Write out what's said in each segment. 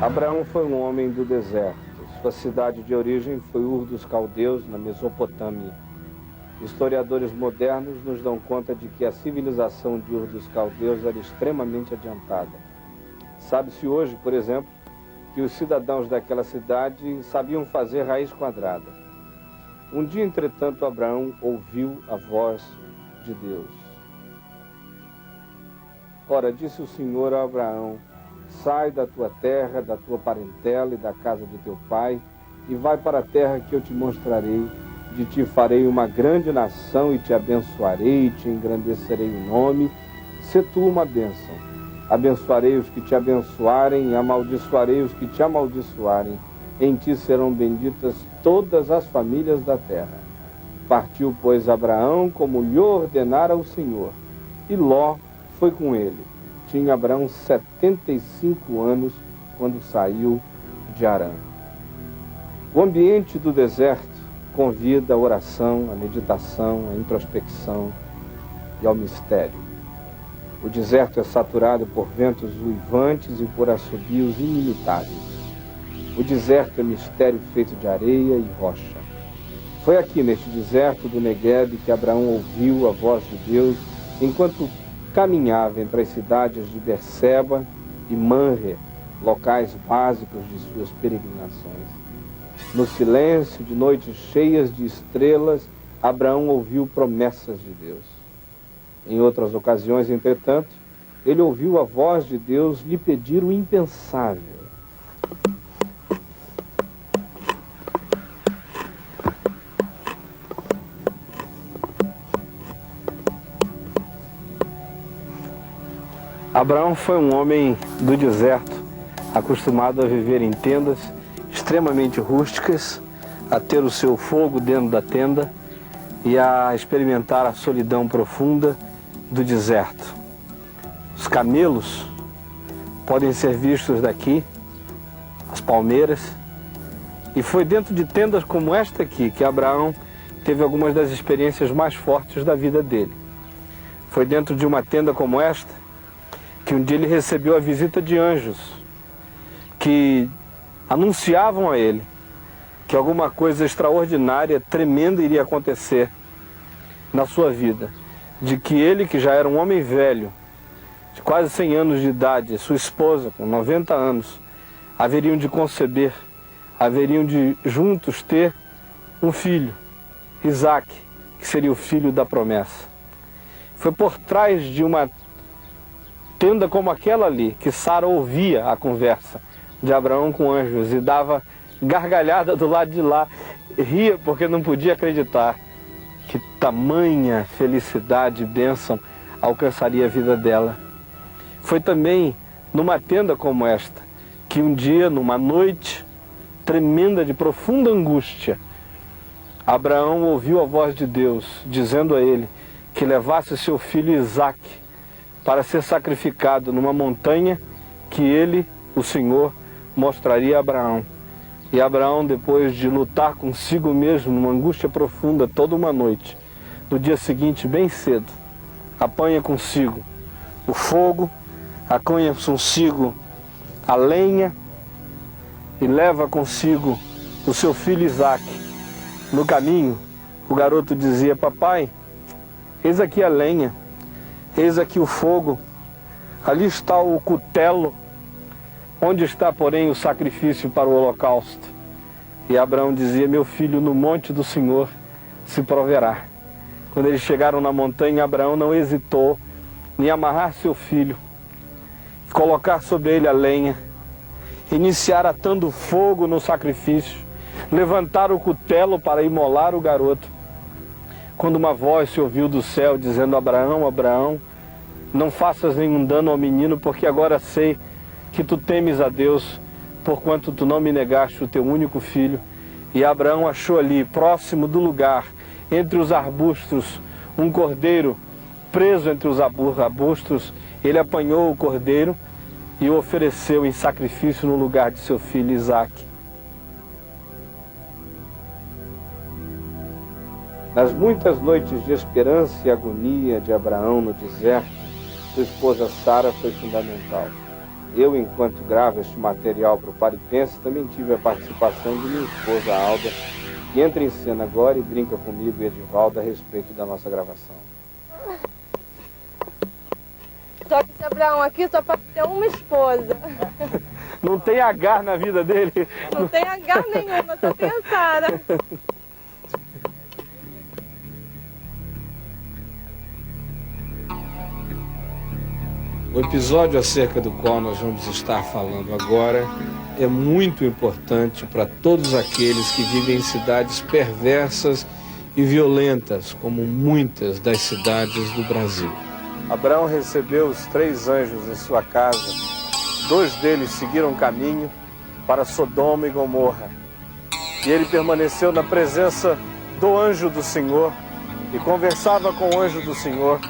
Abraão foi um homem do deserto. Sua cidade de origem foi Ur dos Caldeus, na Mesopotâmia. Historiadores modernos nos dão conta de que a civilização de Ur dos Caldeus era extremamente adiantada. Sabe-se hoje, por exemplo, que os cidadãos daquela cidade sabiam fazer raiz quadrada. Um dia, entretanto, Abraão ouviu a voz de Deus. Ora, disse o Senhor a Abraão: sai da tua terra, da tua parentela e da casa de teu pai, e vai para a terra que eu te mostrarei. De ti farei uma grande nação, e te abençoarei, e te engrandecerei o nome. Sê tu uma bênção. Abençoarei os que te abençoarem, e amaldiçoarei os que te amaldiçoarem. Em ti serão benditas todas as famílias da terra. Partiu, pois, Abraão, como lhe ordenara o Senhor, e Ló foi com ele. Tinha Abraão 75 anos quando saiu de Harã. O ambiente do deserto convida à oração, à meditação, à introspecção e ao mistério. O deserto é saturado por ventos uivantes e por assobios inimitáveis. O deserto é mistério feito de areia e rocha. Foi aqui, neste deserto do Negueb, que Abraão ouviu a voz de Deus enquanto caminhava entre as cidades de Berseba e Manre, locais básicos de suas peregrinações. No silêncio de noites cheias de estrelas, Abraão ouviu promessas de Deus. Em outras ocasiões, entretanto, ele ouviu a voz de Deus lhe pedir o impensável. Abraão foi um homem do deserto, acostumado a viver em tendas extremamente rústicas, a ter o seu fogo dentro da tenda e a experimentar a solidão profunda do deserto. Os camelos podem ser vistos daqui, as palmeiras, e foi dentro de tendas como esta aqui que Abraão teve algumas das experiências mais fortes da vida dele. Foi dentro de uma tenda como esta que um dia ele recebeu a visita de anjos que anunciavam a ele que alguma coisa extraordinária, tremenda iria acontecer na sua vida. De que ele, que já era um homem velho, de quase 100 anos de idade, sua esposa, com 90 anos, haveriam de conceber, haveriam de juntos ter um filho, Isaac, que seria o filho da promessa. Foi por trás de uma tenda como aquela ali que Sara ouvia a conversa de Abraão com anjos e dava gargalhada do lado de lá, ria porque não podia acreditar que tamanha felicidade e bênção alcançaria a vida dela. Foi também numa tenda como esta que um dia, numa noite tremenda de profunda angústia, Abraão ouviu a voz de Deus dizendo a ele que levasse seu filho Isaac para ser sacrificado numa montanha que ele, o Senhor, mostraria a Abraão. E Abraão, depois de lutar consigo mesmo numa angústia profunda toda uma noite, no dia seguinte, bem cedo, apanha consigo o fogo, apanha consigo a lenha e leva consigo o seu filho Isaac. No caminho, o garoto dizia: papai, eis aqui a lenha, eis aqui o fogo, ali está o cutelo, onde está, porém, o sacrifício para o holocausto? E Abraão dizia: meu filho, no monte do Senhor se proverá. Quando eles chegaram na montanha, Abraão não hesitou em amarrar seu filho, colocar sobre ele a lenha, iniciar atando fogo no sacrifício, levantar o cutelo para imolar o garoto. Quando uma voz se ouviu do céu dizendo: Abraão, Abraão, não faças nenhum dano ao menino, porque agora sei que tu temes a Deus, porquanto tu não me negaste o teu único filho. E Abraão achou ali, próximo do lugar, entre os arbustos, um cordeiro preso entre os arbustos. Ele apanhou o cordeiro e o ofereceu em sacrifício no lugar de seu filho Isaac. Nas muitas noites de esperança e agonia de Abraão no deserto, sua esposa Sara foi fundamental. Eu, enquanto gravo este material para o Paripense, também tive a participação de minha esposa Alda, que entra em cena agora e brinca comigo e Edivaldo a respeito da nossa gravação. Só que esse Abraão aqui só pode ter uma esposa. Não tem H na vida dele? Não tem H nenhuma, só tem a Sara. O episódio acerca do qual nós vamos estar falando agora é muito importante para todos aqueles que vivem em cidades perversas e violentas, como muitas das cidades do Brasil. Abraão recebeu os 3 anjos em sua casa. 2 deles seguiram caminho para Sodoma e Gomorra. E ele permaneceu na presença do anjo do Senhor e conversava com o anjo do Senhor.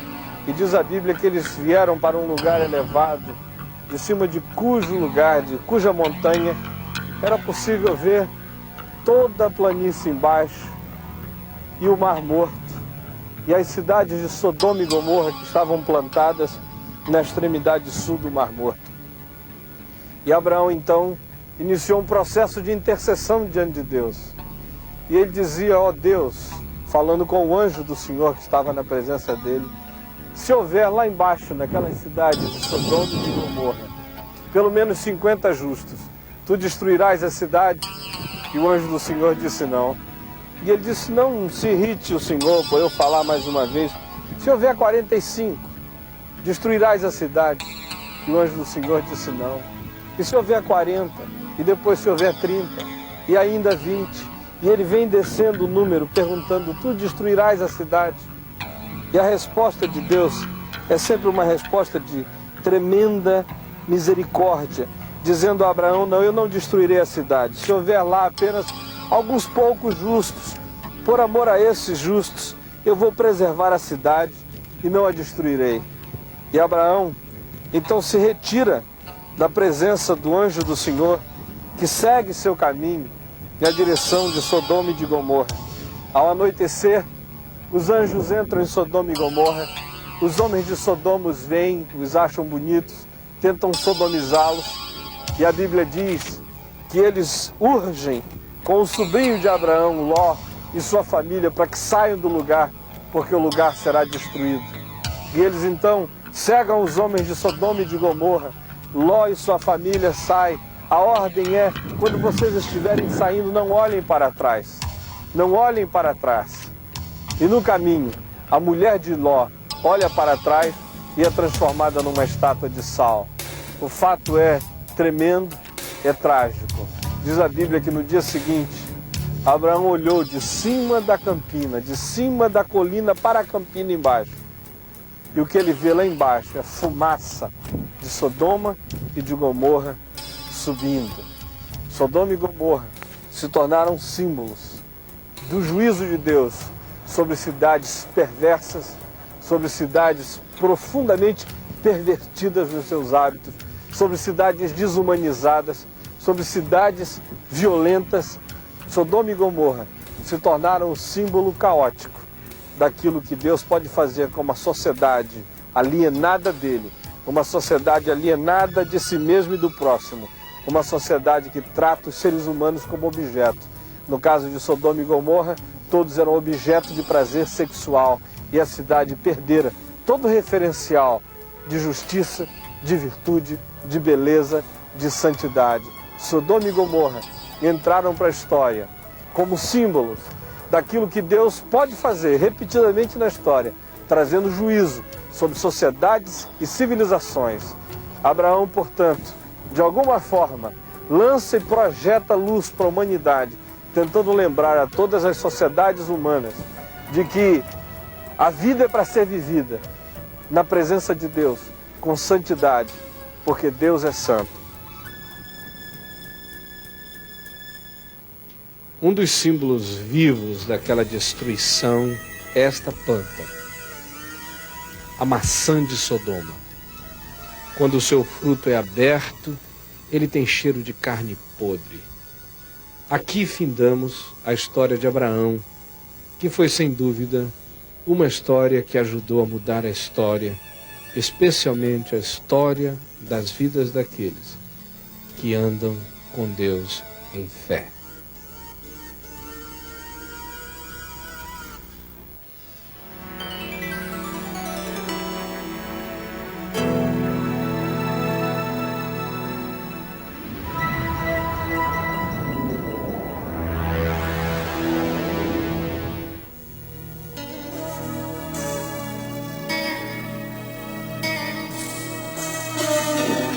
E diz a Bíblia que eles vieram para um lugar elevado, de cima de cuja montanha era possível ver toda a planície embaixo e o Mar Morto. E as cidades de Sodoma e Gomorra que estavam plantadas na extremidade sul do Mar Morto. E Abraão então iniciou um processo de intercessão diante de Deus. E ele dizia: ó Deus, falando com o anjo do Senhor que estava na presença dele, se houver lá embaixo, naquelas cidades de Sodoma e de Gomorra, pelo menos 50 justos, tu destruirás a cidade? E o anjo do Senhor disse não. E ele disse: não se irrite o Senhor por eu falar mais uma vez. Se houver 45, destruirás a cidade? E o anjo do Senhor disse não. E se houver 40, e depois se houver 30, e ainda 20, e ele vem descendo o número, perguntando: tu destruirás a cidade? E a resposta de Deus é sempre uma resposta de tremenda misericórdia, dizendo a Abraão: não, eu não destruirei a cidade. Se houver lá apenas alguns poucos justos, por amor a esses justos, eu vou preservar a cidade e não a destruirei. E Abraão então se retira da presença do anjo do Senhor, que segue seu caminho na direção de Sodoma e de Gomorra. Ao anoitecer, os anjos entram em Sodoma e Gomorra, os homens de Sodoma os veem, os acham bonitos, tentam sodomizá-los, e a Bíblia diz que eles urgem com o sobrinho de Abraão, Ló, e sua família para que saiam do lugar, porque o lugar será destruído. E eles então cegam os homens de Sodoma e de Gomorra. Ló e sua família saem. A ordem é: quando vocês estiverem saindo, não olhem para trás. Não olhem para trás. E no caminho, a mulher de Ló olha para trás e é transformada numa estátua de sal. O fato é tremendo, é trágico. Diz a Bíblia que no dia seguinte, Abraão olhou de cima da campina, de cima da colina para a campina embaixo. E o que ele vê lá embaixo é fumaça de Sodoma e de Gomorra subindo. Sodoma e Gomorra se tornaram símbolos do juízo de Deus sobre cidades perversas, sobre cidades profundamente pervertidas nos seus hábitos, sobre cidades desumanizadas, sobre cidades violentas. Sodoma e Gomorra se tornaram um símbolo caótico daquilo que Deus pode fazer com uma sociedade alienada dele, uma sociedade alienada de si mesmo e do próximo, uma sociedade que trata os seres humanos como objeto. No caso de Sodoma e Gomorra, todos eram objeto de prazer sexual e a cidade perdera todo referencial de justiça, de virtude, de beleza, de santidade. Sodoma e Gomorra entraram para a história como símbolos daquilo que Deus pode fazer repetidamente na história, trazendo juízo sobre sociedades e civilizações. Abraão, portanto, de alguma forma, lança e projeta luz para a humanidade, tentando lembrar a todas as sociedades humanas de que a vida é para ser vivida na presença de Deus, com santidade, porque Deus é santo. Um dos símbolos vivos daquela destruição é esta planta, a maçã de Sodoma. Quando o seu fruto é aberto, ele tem cheiro de carne podre. Aqui findamos a história de Abraão, que foi sem dúvida uma história que ajudou a mudar a história especialmente a história das vidas daqueles que andam com Deus em fé.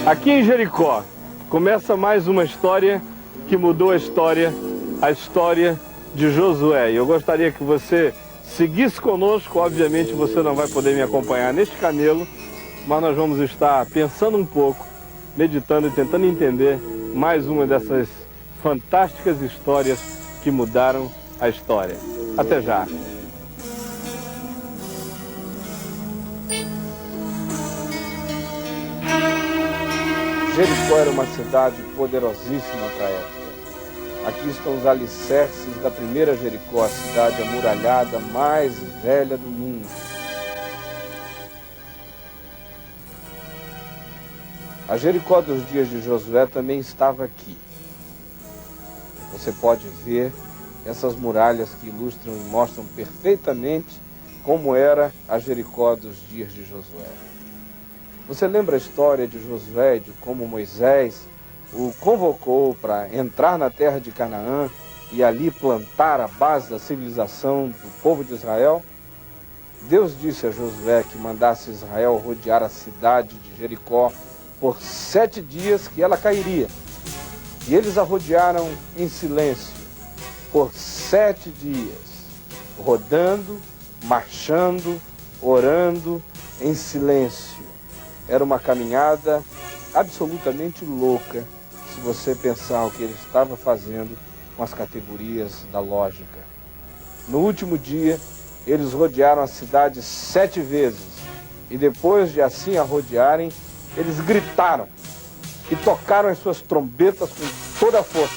Aqui em Jericó, começa mais uma história que mudou a história de Josué. E eu gostaria que você seguisse conosco. Obviamente você não vai poder me acompanhar neste camelo, mas nós vamos estar pensando um pouco, meditando e tentando entender mais uma dessas fantásticas histórias que mudaram a história. Até já! Jericó era uma cidade poderosíssima para a época. Aqui estão os alicerces da primeira Jericó, a cidade amuralhada mais velha do mundo. A Jericó dos dias de Josué também estava aqui. Você pode ver essas muralhas que ilustram e mostram perfeitamente como era a Jericó dos dias de Josué. Você lembra a história de Josué, de como Moisés o convocou para entrar na terra de Canaã e ali plantar a base da civilização do povo de Israel? Deus disse a Josué que mandasse Israel rodear a cidade de Jericó por 7 dias, que ela cairia. E eles a rodearam em silêncio por 7 dias, rodando, marchando, orando em silêncio. Era uma caminhada absolutamente louca, se você pensar o que ele estava fazendo com as categorias da lógica. No último dia, eles rodearam a cidade 7 vezes, e depois de assim a rodearem, eles gritaram e tocaram as suas trombetas com toda a força.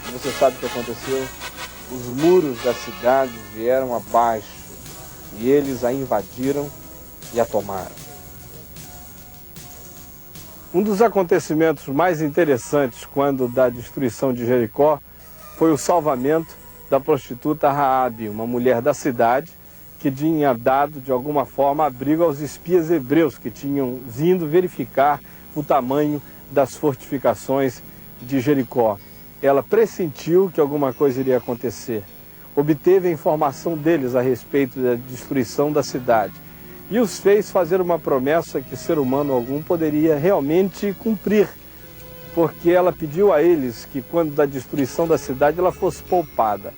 E você sabe o que aconteceu? Os muros da cidade vieram abaixo, e eles a invadiram e a tomaram. Um dos acontecimentos mais interessantes quando da destruição de Jericó foi o salvamento da prostituta Raabe, uma mulher da cidade que tinha dado de alguma forma abrigo aos espias hebreus que tinham vindo verificar o tamanho das fortificações de Jericó. Ela pressentiu que alguma coisa iria acontecer, obteve a informação deles a respeito da destruição da cidade e os fez fazer uma promessa que ser humano algum poderia realmente cumprir, porque ela pediu a eles que quando da destruição da cidade ela fosse poupada.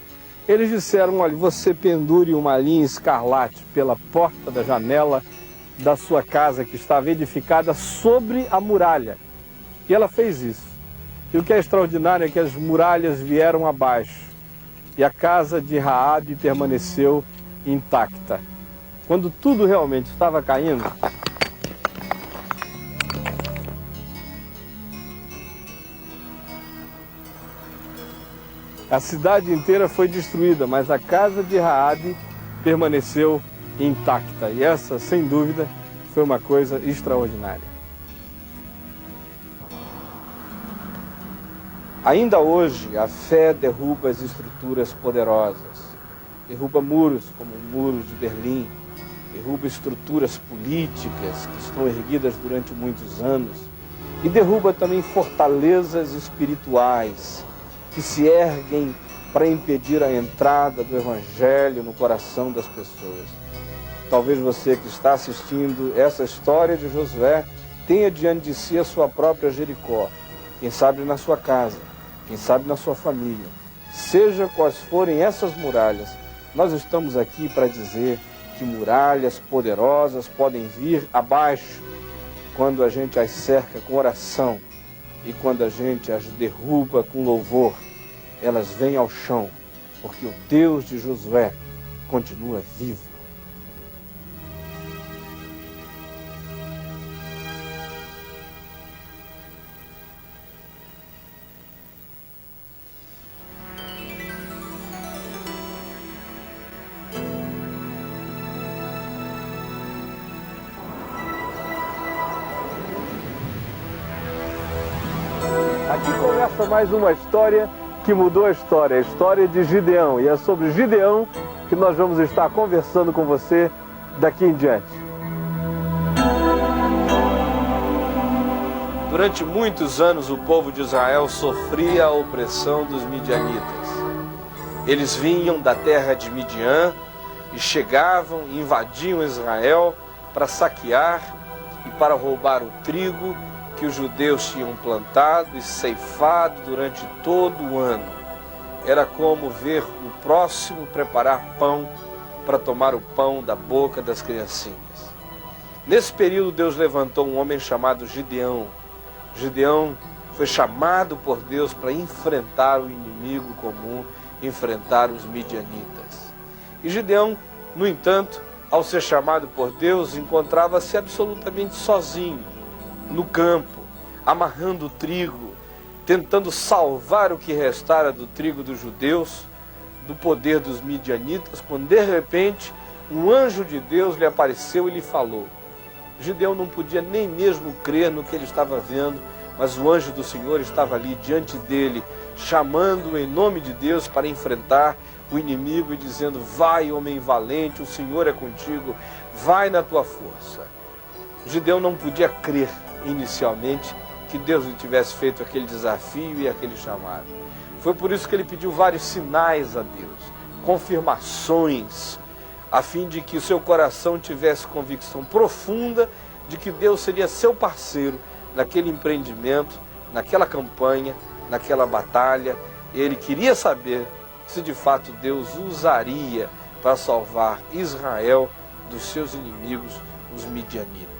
Eles disseram: olha, você pendure uma linha escarlate pela porta da janela da sua casa que estava edificada sobre a muralha. E ela fez isso. E o que é extraordinário é que as muralhas vieram abaixo e a casa de Raabe permaneceu intacta. Quando tudo realmente estava caindo, a cidade inteira foi destruída, mas a casa de Raabe permaneceu intacta. E essa, sem dúvida, foi uma coisa extraordinária. Ainda hoje, a fé derruba as estruturas poderosas. Derruba muros como o Muro de Berlim. Derruba estruturas políticas que estão erguidas durante muitos anos. E derruba também fortalezas espirituais que se erguem para impedir a entrada do Evangelho no coração das pessoas. Talvez você que está assistindo essa história de Josué tenha diante de si a sua própria Jericó. Quem sabe na sua casa, quem sabe na sua família. Seja quais forem essas muralhas, nós estamos aqui para dizer que muralhas poderosas podem vir abaixo quando a gente as cerca com oração e quando a gente as derruba com louvor. Elas vêm ao chão, porque o Deus de Josué continua vivo. começa mais uma história que mudou a história de Gideão. E é sobre Gideão que nós vamos estar conversando com você daqui em diante. Durante muitos anos o povo de Israel sofria a opressão dos midianitas. Eles vinham da terra de Midian e chegavam e invadiam Israel para saquear e para roubar o trigo que os judeus tinham plantado e ceifado durante todo o ano. Era como ver o próximo preparar pão para tomar o pão da boca das criancinhas. Nesse período Deus levantou um homem chamado Gideão. Gideão foi chamado por Deus para enfrentar o inimigo comum, enfrentar os midianitas. E Gideão, no entanto, ao ser chamado por Deus, encontrava-se absolutamente sozinho, no campo, amarrando o trigo, tentando salvar o que restara do trigo dos judeus, do poder dos midianitas, quando de repente um anjo de Deus lhe apareceu e lhe falou. Gideão não podia nem mesmo crer no que ele estava vendo, mas o anjo do Senhor estava ali diante dele, chamando-o em nome de Deus para enfrentar o inimigo e dizendo: vai, homem valente, o Senhor é contigo, vai na tua força. Gideão não podia crer inicialmente que Deus lhe tivesse feito aquele desafio e aquele chamado. Foi por isso que ele pediu vários sinais a Deus, confirmações, a fim de que o seu coração tivesse convicção profunda de que Deus seria seu parceiro naquele empreendimento, naquela campanha, naquela batalha. Ele queria saber se de fato Deus usaria para salvar Israel dos seus inimigos, os midianitas.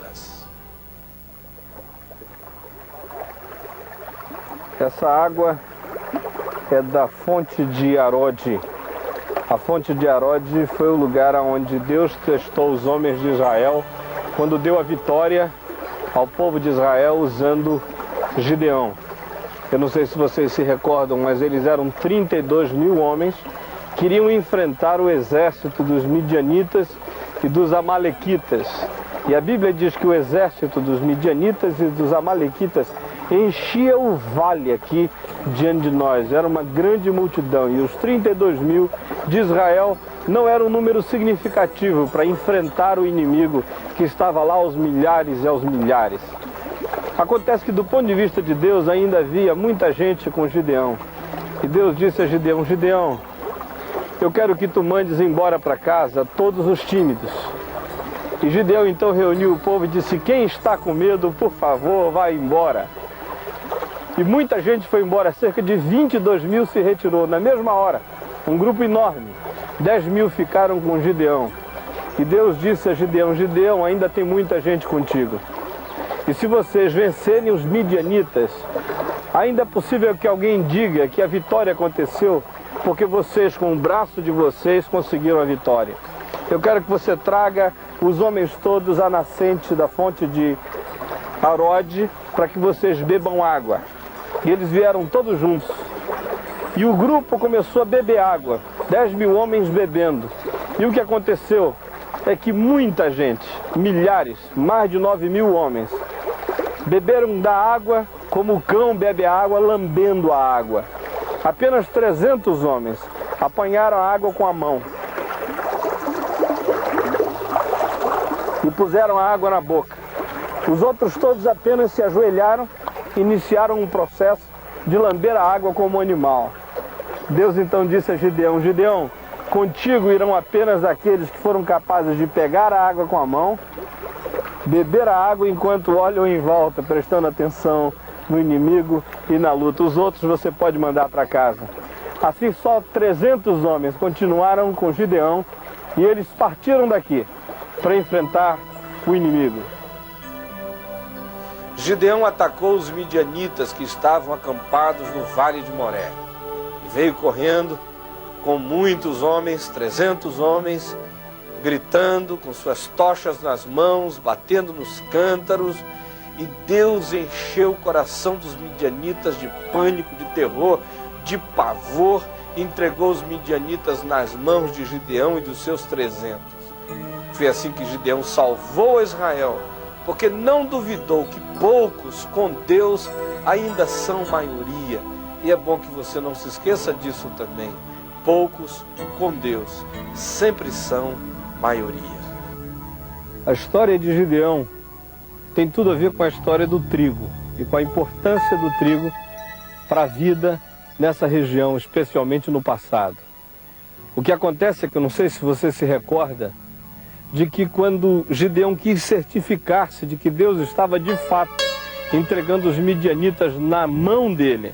Essa água é da fonte de Arode. A fonte de Arode foi o lugar onde Deus testou os homens de Israel quando deu a vitória ao povo de Israel usando Gideão. Eu não sei se vocês se recordam, mas eles eram 32 mil homens que iriam enfrentar o exército dos midianitas e dos amalequitas. E a Bíblia diz que o exército dos midianitas e dos amalequitas enchia o vale aqui diante de nós. Era uma grande multidão e os 32 mil de Israel não era um número significativo para enfrentar o inimigo que estava lá aos milhares e aos milhares. Acontece que do ponto de vista de Deus ainda havia muita gente com Gideão. E Deus disse a Gideão: Gideão, eu quero que tu mandes embora para casa todos os tímidos. E Gideão então reuniu o povo e disse: quem está com medo, por favor, vá embora. E muita gente foi embora, cerca de 22 mil se retirou na mesma hora, um grupo enorme. 10 mil ficaram com Gideão. E Deus disse a Gideão: Gideão, ainda tem muita gente contigo. E se vocês vencerem os midianitas, ainda é possível que alguém diga que a vitória aconteceu porque vocês, com o braço de vocês, conseguiram a vitória. Eu quero que você traga os homens todos à nascente da fonte de Arode para que vocês bebam água. E eles vieram todos juntos. E o grupo começou a beber água. 10 mil homens bebendo. E o que aconteceu é que muita gente, milhares, mais de 9 mil homens, beberam da água como o cão bebe a água, lambendo a água. Apenas 300 homens apanharam a água com a mão e puseram a água na boca. Os outros todos apenas se ajoelharam e iniciaram um processo de lamber a água como um animal. Deus então disse a Gideão: Gideão, contigo irão apenas aqueles que foram capazes de pegar a água com a mão, beber a água enquanto olham em volta, prestando atenção no inimigo e na luta. Os outros você pode mandar para casa. Assim, só 300 homens continuaram com Gideão e eles partiram daqui para enfrentar o inimigo. Gideão atacou os midianitas que estavam acampados no vale de Moré. E veio correndo com muitos homens, 300 homens, gritando com suas tochas nas mãos, batendo nos cântaros. E Deus encheu o coração dos midianitas de pânico, de terror, de pavor. Entregou os midianitas nas mãos de Gideão e dos seus 300. Foi assim que Gideão salvou Israel, porque não duvidou que poucos com Deus ainda são maioria. E é bom que você não se esqueça disso também. Poucos com Deus sempre são maioria. A história de Gideão tem tudo a ver com a história do trigo e com a importância do trigo para a vida nessa região, especialmente no passado. O que acontece é que eu não sei se você se recorda de que quando Gideão quis certificar-se de que Deus estava de fato entregando os midianitas na mão dele,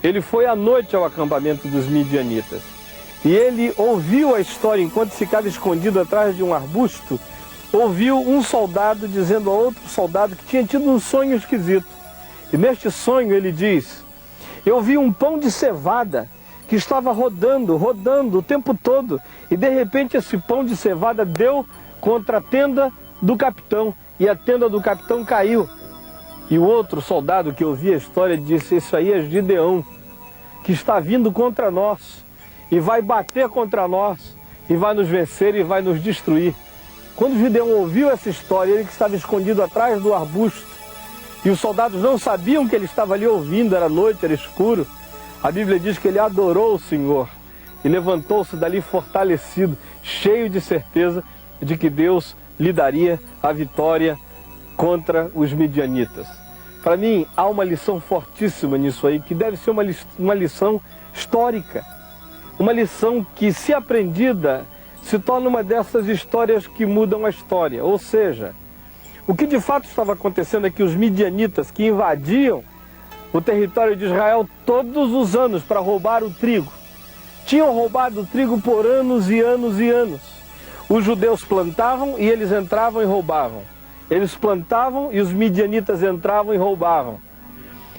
ele foi à noite ao acampamento dos midianitas e ele ouviu a história enquanto ficava escondido atrás de um arbusto. Ouviu um soldado dizendo a outro soldado que tinha tido um sonho esquisito. E neste sonho ele diz: eu vi um pão de cevada que estava rodando o tempo todo. E de repente esse pão de cevada deu contra a tenda do capitão. E a tenda do capitão caiu. E o outro soldado que ouvia a história disse: isso aí é Gideão, que está vindo contra nós. E vai bater contra nós. E vai nos vencer e vai nos destruir. Quando Gideão ouviu essa história, ele que estava escondido atrás do arbusto, e os soldados não sabiam que ele estava ali ouvindo, era noite, era escuro, a Bíblia diz que ele adorou o Senhor e levantou-se dali fortalecido, cheio de certeza de que Deus lhe daria a vitória contra os midianitas. Para mim, há uma lição fortíssima nisso aí, que deve ser uma lição histórica, uma lição que, se aprendida, se torna uma dessas histórias que mudam a história. Ou seja, o que de fato estava acontecendo é que os midianitas, que invadiam o território de Israel todos os anos para roubar o trigo, tinham roubado o trigo por anos e anos e anos. Os judeus plantavam e eles entravam e roubavam. Eles plantavam e os midianitas entravam e roubavam.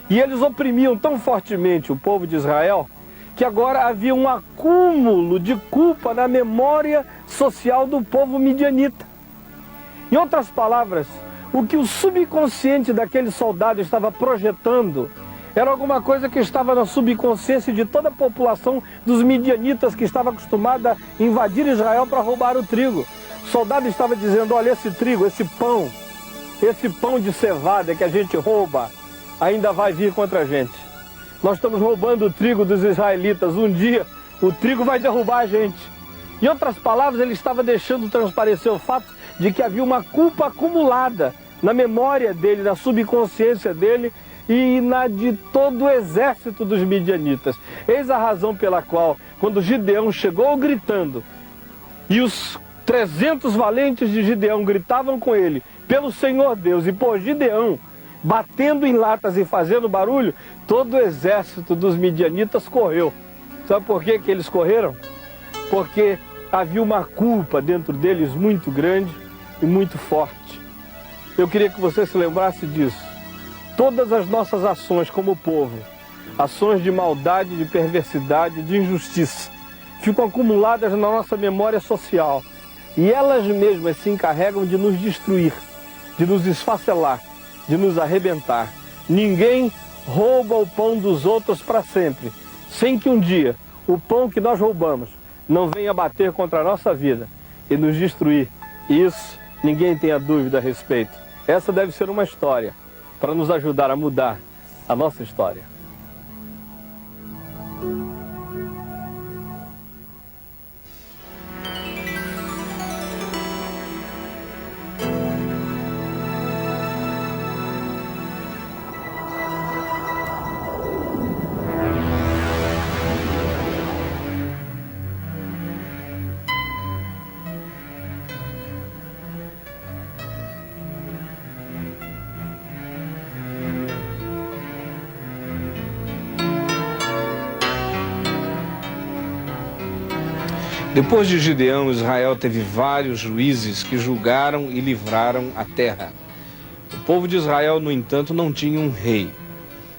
E eles oprimiam tão fortemente o povo de Israel que agora havia um acúmulo de culpa na memória social do povo midianita. Em outras palavras, o que o subconsciente daquele soldado estava projetando era alguma coisa que estava na subconsciência de toda a população dos midianitas que estava acostumada a invadir Israel para roubar o trigo. O soldado estava dizendo: olha, esse trigo, esse pão de cevada que a gente rouba, ainda vai vir contra a gente. Nós estamos roubando o trigo dos israelitas. Um dia o trigo vai derrubar a gente. Em outras palavras, ele estava deixando transparecer o fato de que havia uma culpa acumulada na memória dele, na subconsciência dele e na de todo o exército dos midianitas. Eis a razão pela qual, quando Gideão chegou gritando, e os 300 valentes de Gideão gritavam com ele pelo Senhor Deus e por Gideão, batendo em latas e fazendo barulho, todo o exército dos midianitas correu. Sabe por que eles correram? Porque havia uma culpa dentro deles muito grande e muito forte. Eu queria que você se lembrasse disso. Todas as nossas ações como povo, ações de maldade, de perversidade, de injustiça, ficam acumuladas na nossa memória social. E elas mesmas se encarregam de nos destruir, de nos esfacelar, de nos arrebentar. Ninguém rouba o pão dos outros para sempre, sem que um dia o pão que nós roubamos não venha bater contra a nossa vida e nos destruir. Isso ninguém tenha dúvida a respeito. Essa deve ser uma história para nos ajudar a mudar a nossa história. Depois de Gideão, Israel teve vários juízes que julgaram e livraram a terra. O povo de Israel, no entanto, não tinha um rei.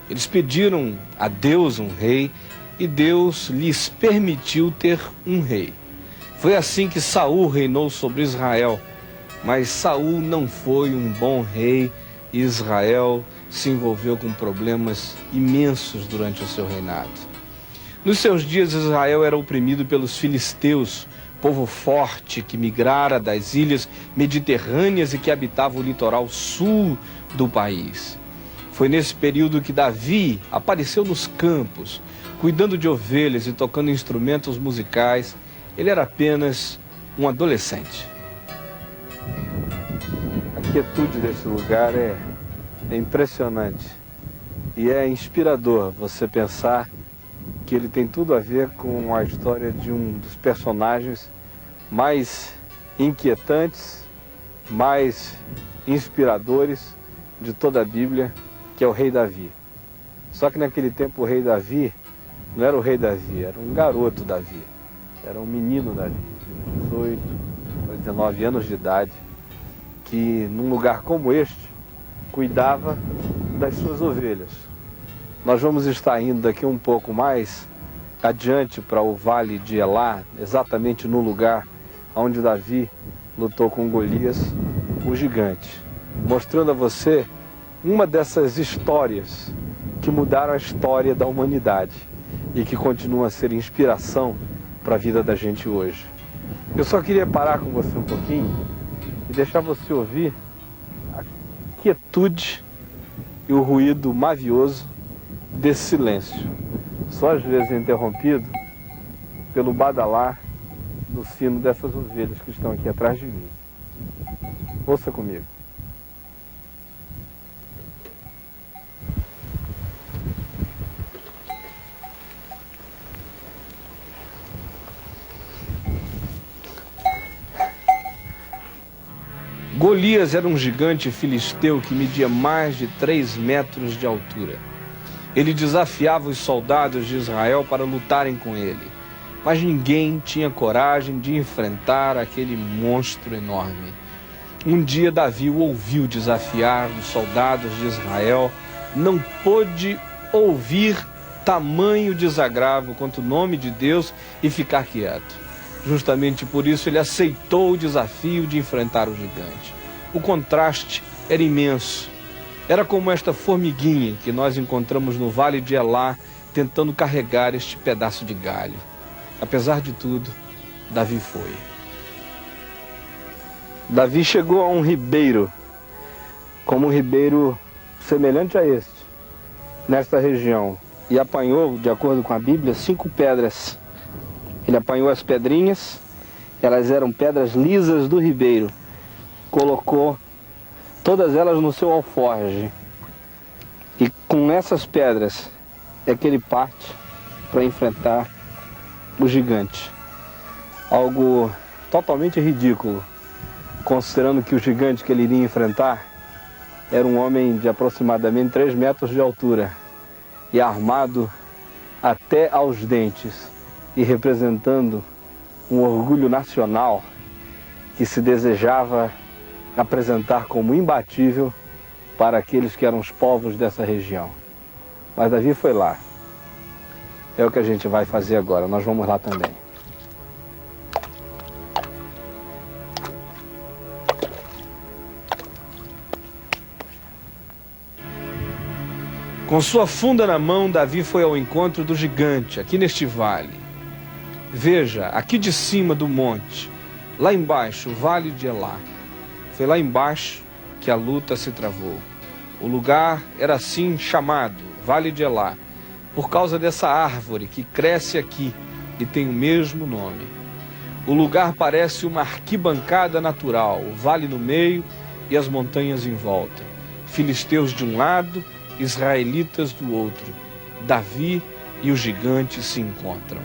Eles pediram a Deus um rei e Deus lhes permitiu ter um rei. Foi assim que Saul reinou sobre Israel, mas Saul não foi um bom rei e Israel se envolveu com problemas imensos durante o seu reinado. Nos seus dias, Israel era oprimido pelos filisteus, povo forte que migrara das ilhas mediterrâneas e que habitava o litoral sul do país. Foi nesse período que Davi apareceu nos campos, cuidando de ovelhas e tocando instrumentos musicais. Ele era apenas um adolescente. A quietude desse lugar é impressionante e é inspirador você pensar que ele tem tudo a ver com a história de um dos personagens mais inquietantes, mais inspiradores de toda a Bíblia, que é o rei Davi. Só que naquele tempo o rei Davi não era o rei Davi, era um garoto Davi, era um menino Davi, de 18 para 19 anos de idade, que num lugar como este cuidava das suas ovelhas. Nós vamos estar indo daqui um pouco mais adiante para o vale de Elá, exatamente no lugar onde Davi lutou com Golias, o gigante, mostrando a você uma dessas histórias que mudaram a história da humanidade e que continua a ser inspiração para a vida da gente hoje. Eu só queria parar com você um pouquinho e deixar você ouvir a quietude e o ruído mavioso desse silêncio, só às vezes interrompido pelo badalar do sino dessas ovelhas que estão aqui atrás de mim. Ouça comigo. Golias era um gigante filisteu que media mais de 3 metros de altura. Ele desafiava os soldados de Israel para lutarem com ele, mas ninguém tinha coragem de enfrentar aquele monstro enorme. Um dia Davi o ouviu desafiar os soldados de Israel, não pôde ouvir tamanho desagravo contra o nome de Deus e ficar quieto. Justamente por isso ele aceitou o desafio de enfrentar o gigante. O contraste era imenso. Era como esta formiguinha que nós encontramos no Vale de Elá, tentando carregar este pedaço de galho. Apesar de tudo, Davi foi. Davi chegou a um ribeiro, como um ribeiro semelhante a este, nesta região, e apanhou, de acordo com a Bíblia, 5 pedras. Ele apanhou as pedrinhas, elas eram pedras lisas do ribeiro, colocou todas elas no seu alforje, e com essas pedras é que ele parte para enfrentar o gigante. Algo totalmente ridículo, considerando que o gigante que ele iria enfrentar era um homem de aproximadamente 3 metros de altura e armado até aos dentes e representando um orgulho nacional que se desejava apresentar como imbatível para aqueles que eram os povos dessa região. Mas Davi foi lá. É o que a gente vai fazer agora, nós vamos lá também. Com sua funda na mão, Davi foi ao encontro do gigante, aqui neste vale. Veja, aqui de cima do monte, lá embaixo, o Vale de Elá. Foi lá embaixo que a luta se travou. O lugar era assim chamado, Vale de Elá, por causa dessa árvore que cresce aqui e tem o mesmo nome. O lugar parece uma arquibancada natural, o vale no meio e as montanhas em volta. Filisteus de um lado, israelitas do outro. Davi e o gigante se encontram.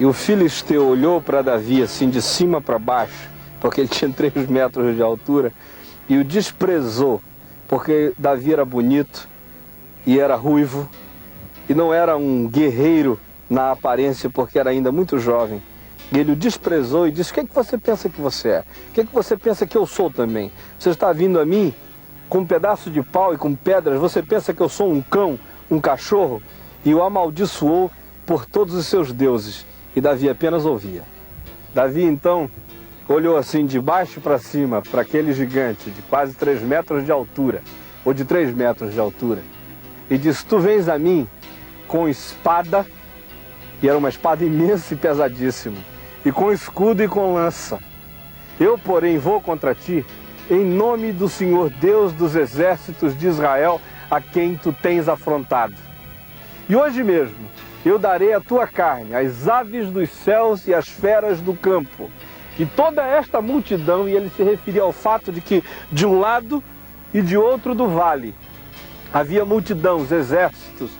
E o filisteu olhou para Davi assim de cima para baixo, porque ele tinha 3 metros de altura, e o desprezou, porque Davi era bonito e era ruivo, e não era um guerreiro na aparência, porque era ainda muito jovem. E ele o desprezou e disse: o que é que você pensa que você é? O que é que você pensa que eu sou também? Você está vindo a mim com um pedaço de pau e com pedras, você pensa que eu sou um cão, um cachorro? E o amaldiçoou por todos os seus deuses. E Davi apenas ouvia. Davi então olhou assim de baixo para cima, para aquele gigante de quase 3 metros de altura, ou de 3 metros de altura, e disse: tu vens a mim com espada, e era uma espada imensa e pesadíssima, e com escudo e com lança. Eu, porém, vou contra ti em nome do Senhor Deus dos exércitos de Israel, a quem tu tens afrontado. E hoje mesmo eu darei a tua carne às aves dos céus e às feras do campo. E toda esta multidão, e ele se referia ao fato de que de um lado e de outro do vale havia multidão, os exércitos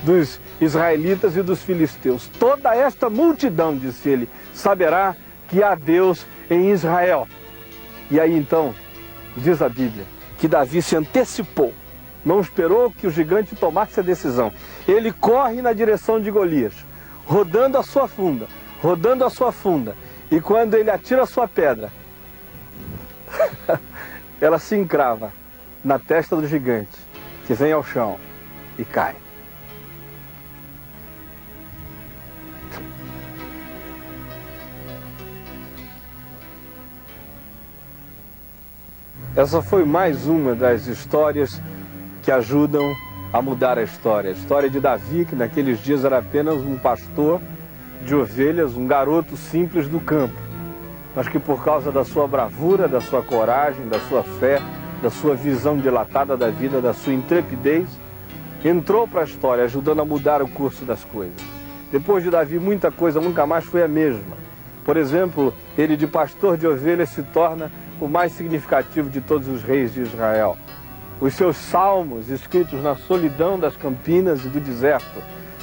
dos israelitas e dos filisteus. Toda esta multidão, disse ele, saberá que há Deus em Israel. E aí então, diz a Bíblia, que Davi se antecipou, não esperou que o gigante tomasse a decisão. Ele corre na direção de Golias, rodando a sua funda, e quando ele atira a sua pedra, ela se encrava na testa do gigante, que vem ao chão e cai. Essa foi mais uma das histórias que ajudam a mudar a história. A história de Davi, que naqueles dias era apenas um pastor de ovelhas, um garoto simples do campo, mas que por causa da sua bravura, da sua coragem, da sua fé, da sua visão dilatada da vida, da sua intrepidez, entrou para a história, ajudando a mudar o curso das coisas. Depois de Davi, muita coisa nunca mais foi a mesma. Por exemplo, ele de pastor de ovelhas se torna o mais significativo de todos os reis de Israel. Os seus salmos, escritos na solidão das campinas e do deserto,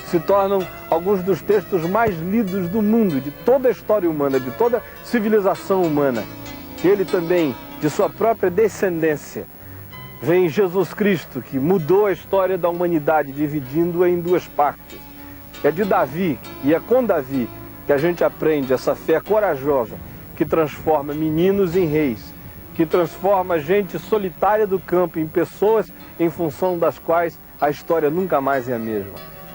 se tornam alguns dos textos mais lidos do mundo, de toda a história humana, de toda a civilização humana. Ele também, de sua própria descendência, vem Jesus Cristo, que mudou a história da humanidade, dividindo-a em duas partes. É de Davi, e é com Davi, que a gente aprende essa fé corajosa, que transforma meninos em reis, que transforma gente solitária do campo em pessoas em função das quais a história nunca mais é a mesma.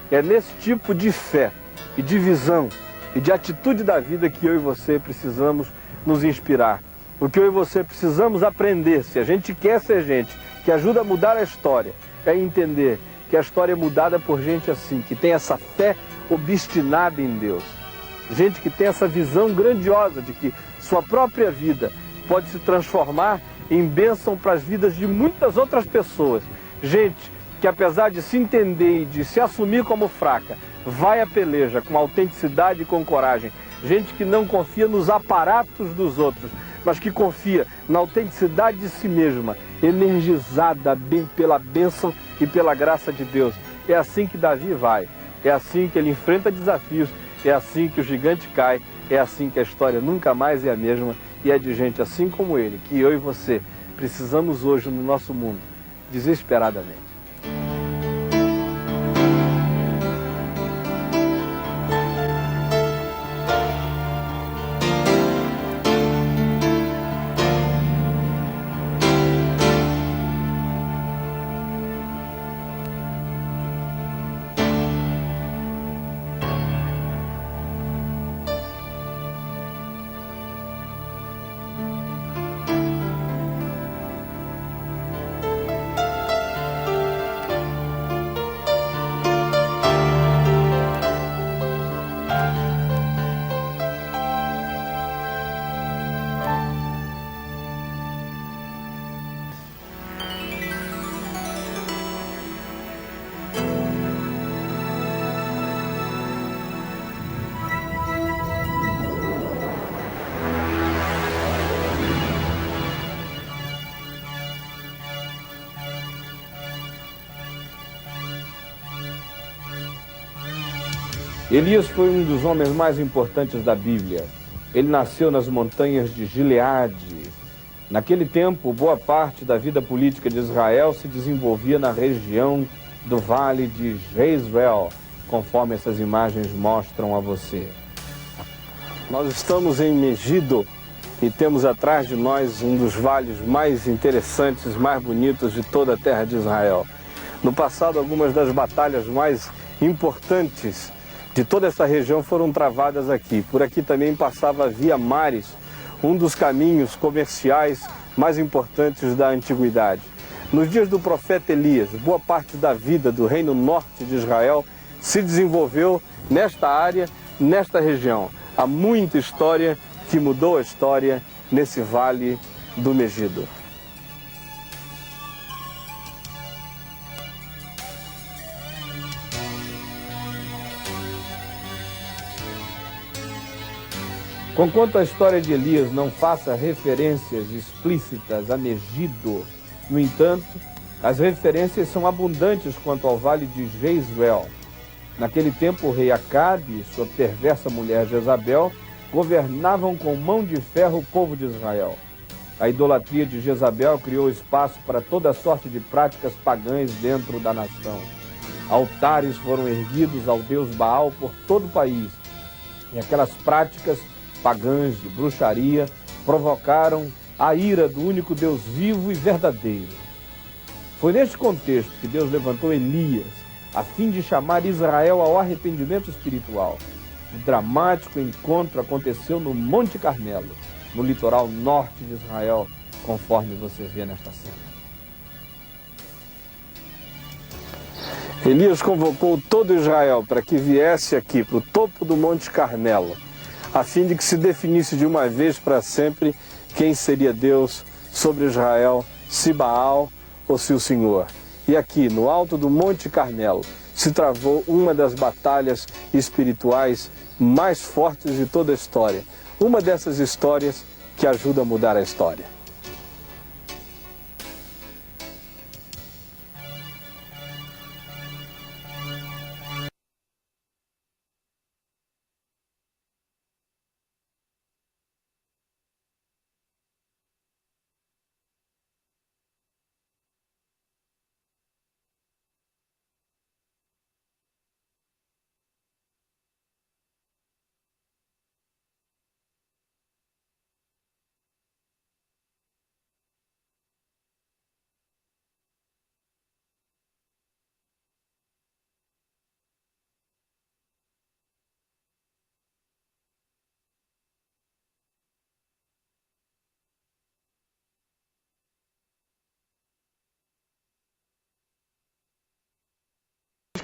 É nesse tipo de fé e de visão e de atitude da vida que eu e você precisamos nos inspirar. O que eu e você precisamos aprender, se a gente quer ser gente que ajuda a mudar a história, é entender que a história é mudada por gente assim, que tem essa fé obstinada em Deus. Gente que tem essa visão grandiosa de que sua própria vida pode se transformar em bênção para as vidas de muitas outras pessoas. Gente que, apesar de se entender e de se assumir como fraca, vai à peleja com autenticidade e com coragem. Gente que não confia nos aparatos dos outros, mas que confia na autenticidade de si mesma, energizada pela bênção e pela graça de Deus. É assim que Davi vai, é assim que ele enfrenta desafios, é assim que o gigante cai, é assim que a história nunca mais é a mesma, e é de gente assim como ele, que eu e você precisamos hoje no nosso mundo, desesperadamente. Elias foi um dos homens mais importantes da Bíblia. Ele nasceu nas montanhas de Gileade. Naquele tempo, boa parte da vida política de Israel se desenvolvia na região do Vale de Jezreel, conforme essas imagens mostram a você. Nós estamos em Megido e temos atrás de nós um dos vales mais interessantes, mais bonitos de toda a terra de Israel. No passado, algumas das batalhas mais importantes de toda essa região foram travadas aqui. Por aqui também passava a Via Maris, um dos caminhos comerciais mais importantes da antiguidade. Nos dias do profeta Elias, boa parte da vida do reino norte de Israel se desenvolveu nesta área, nesta região. Há muita história que mudou a história nesse vale do Megido. Conquanto a história de Elias não faça referências explícitas a Megido, no entanto, as referências são abundantes quanto ao vale de Jezreel. Naquele tempo, o rei Acabe e sua perversa mulher Jezabel governavam com mão de ferro o povo de Israel. A idolatria de Jezabel criou espaço para toda sorte de práticas pagãs dentro da nação. Altares foram erguidos ao deus Baal por todo o país, e aquelas práticas pagãs de bruxaria provocaram a ira do único Deus vivo e verdadeiro. Foi neste contexto que Deus levantou Elias, a fim de chamar Israel ao arrependimento espiritual. O dramático encontro aconteceu no Monte Carmelo, no litoral norte de Israel, conforme você vê nesta cena. Elias convocou todo Israel para que viesse aqui, para o topo do Monte Carmelo, a fim de que se definisse de uma vez para sempre quem seria Deus sobre Israel, se Baal ou se o Senhor. E aqui, no alto do Monte Carmelo, se travou uma das batalhas espirituais mais fortes de toda a história. Uma dessas histórias que ajuda a mudar a história.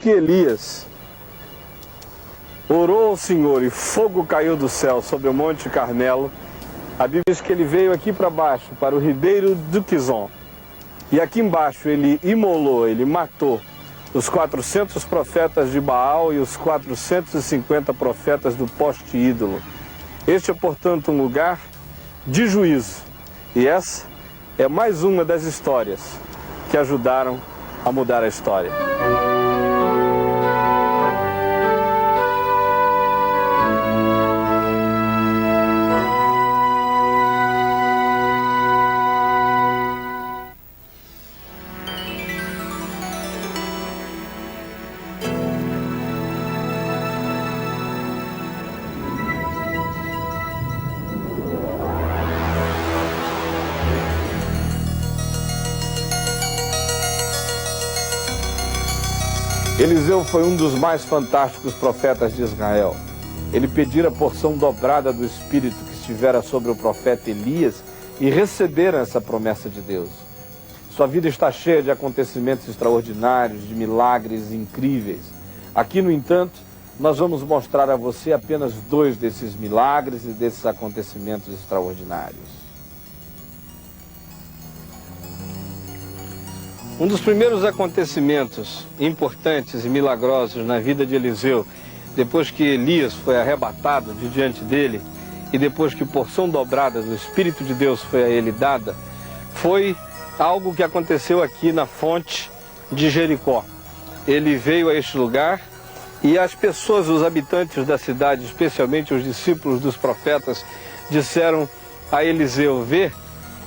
Que Elias orou ao Senhor e fogo caiu do céu sobre o Monte Carmelo, a Bíblia diz que ele veio aqui para baixo, para o ribeiro do Quizon. E aqui embaixo ele imolou, ele matou os 400 profetas de Baal e os 450 profetas do poste ídolo. Este é, portanto, um lugar de juízo. E essa é mais uma das histórias que ajudaram a mudar a história. Eliseu foi um dos mais fantásticos profetas de Israel. Ele pedira a porção dobrada do Espírito que estivera sobre o profeta Elias e receberam essa promessa de Deus. Sua vida está cheia de acontecimentos extraordinários, de milagres incríveis. Aqui, no entanto, nós vamos mostrar a você apenas 2 desses milagres e desses acontecimentos extraordinários. Um dos primeiros acontecimentos importantes e milagrosos na vida de Eliseu, depois que Elias foi arrebatado de diante dele e depois que porção dobrada do Espírito de Deus foi a ele dada, foi algo que aconteceu aqui na fonte de Jericó. Ele veio a este lugar e as pessoas, os habitantes da cidade, especialmente os discípulos dos profetas, disseram a Eliseu: vê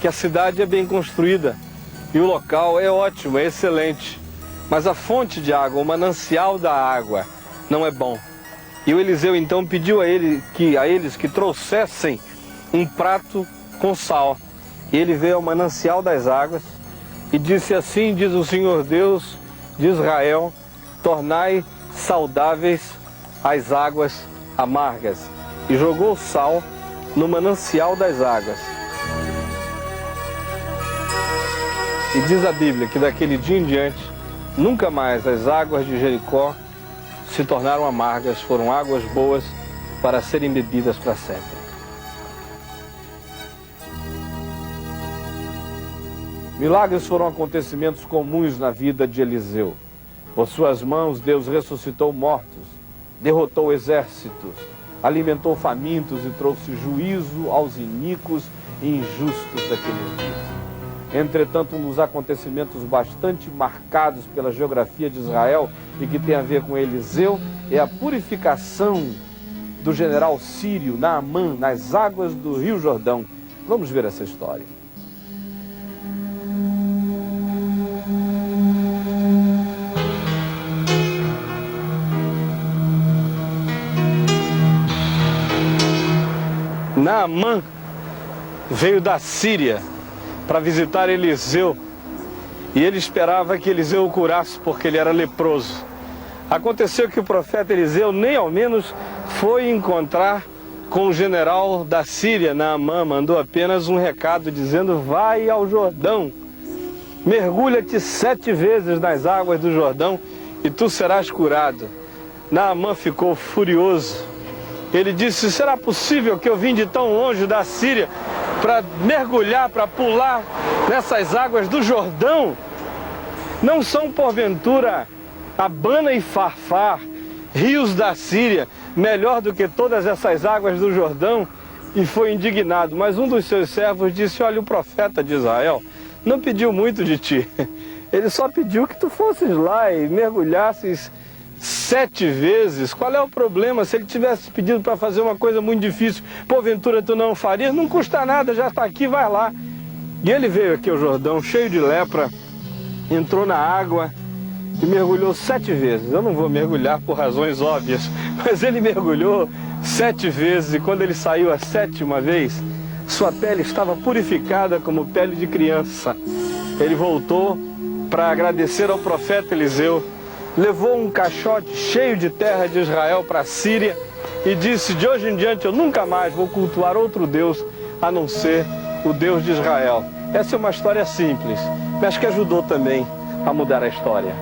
que a cidade é bem construída e o local é ótimo, é excelente, mas a fonte de água, o manancial da água, não é bom. E o Eliseu então pediu a eles que trouxessem um prato com sal. E ele veio ao manancial das águas e disse assim: diz o Senhor Deus de Israel, tornai saudáveis as águas amargas. E jogou sal no manancial das águas. E diz a Bíblia que daquele dia em diante, nunca mais as águas de Jericó se tornaram amargas, foram águas boas para serem bebidas para sempre. Milagres foram acontecimentos comuns na vida de Eliseu. Por suas mãos, Deus ressuscitou mortos, derrotou exércitos, alimentou famintos e trouxe juízo aos iníquos e injustos daqueles dias. Entretanto, um dos acontecimentos bastante marcados pela geografia de Israel e que tem a ver com Eliseu é a purificação do general sírio Naamã nas águas do Rio Jordão. Vamos ver essa história. Naamã veio da Síria para visitar Eliseu e ele esperava que Eliseu o curasse porque ele era leproso. Aconteceu que o profeta Eliseu nem ao menos foi encontrar com o general da Síria, Naamã, mandou apenas um recado dizendo: vai ao Jordão, mergulha-te 7 vezes nas águas do Jordão e tu serás curado. Naamã ficou furioso. Ele disse: será possível que eu vim de tão longe da Síria para mergulhar, para pular nessas águas do Jordão? Não são porventura Abana e Farfar, rios da Síria, melhor do que todas essas águas do Jordão? E foi indignado. Mas um dos seus servos disse: olha, o profeta de Israel não pediu muito de ti. Ele só pediu que tu fosses lá e mergulhasses 7 vezes. Qual é o problema? Se ele tivesse pedido para fazer uma coisa muito difícil, porventura tu não farias? Não custa nada, já está aqui, vai lá. E ele veio aqui ao Jordão cheio de lepra, entrou na água e mergulhou 7 vezes. Eu não vou mergulhar por razões óbvias, mas ele mergulhou 7 vezes e quando ele saiu a 7ª vez, sua pele estava purificada como pele de criança. Ele voltou para agradecer ao profeta Eliseu, levou um caixote cheio de terra de Israel para a Síria e disse: de hoje em diante eu nunca mais vou cultuar outro Deus a não ser o Deus de Israel. Essa é uma história simples, mas que ajudou também a mudar a história.